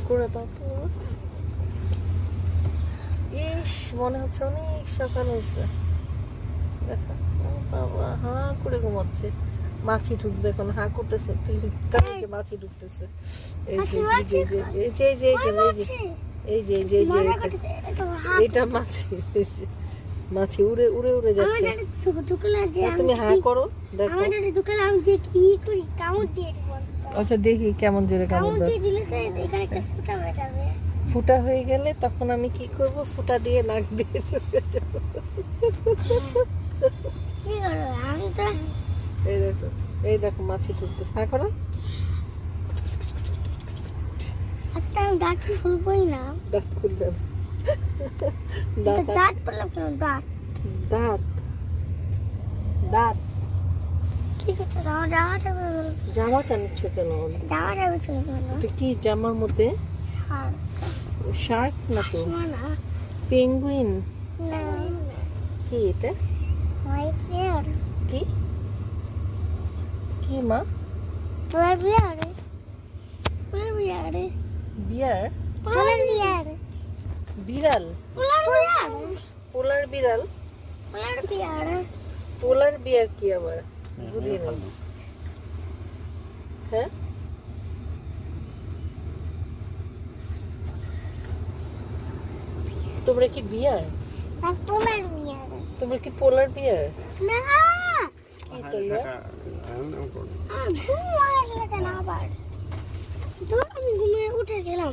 করে দাও তো। ইস, মনে হচ্ছে অনেক সকাল হয়েছে। দেখো, ও বাবা হাঁ করে ঘুমাচ্ছে। মাছি ঢুকবে এখন, হাঁ করতেছে, যে মাছি ঢুকতেছে। এই যে এই যে এই যে এই যে এই যে এই যে এই যে এটা মাছি, মাছি উড়ে উড়ে উড়ে যাচ্ছে। তুমি হাঁ করো, দেখো। আচ্ছা দেখি কেমন জোরে কামড় দাও। ফুটা হয়ে গেলে তখন আমি কি করব? ফুটা দিয়ে নাক দিয়ে ঢুকে যাবো। এই দেখো, এই দেখো মাছি ঢুকতেছে। হাঁ করো। দাঁত খুলবই না। দাঁত খুলবে না। দাঁত বললাম কেন? দাঁত দাঁত দাঁত কি করতে? আমার জামাটা জামা টানছ কেন? জামাটা বেতন এটা কি জামার মধ্যে? শার্ক না তো, পেঙ্গুইন। কি এটা? হোয়াইট বিয়ার। কি কি মা? পোলার বিয়ার। পোলার বিয়ার। বিয়ার? পোলার বিয়ার। বিড়াল? পোলার বিয়ার। পোলার বিড়াল? পোলার বিয়ার। পোলার বিয়ার কি আবার? বুঝি না। হ্যাঁ, তোমরা কি বিয়ার? পোলার বিয়ার। তোমরা কি পোলার বিয়ার? না, কি তোমরা? ঘুমাইলে কেন আবার? তো আমি ঘুমিয়ে উঠে গেলাম।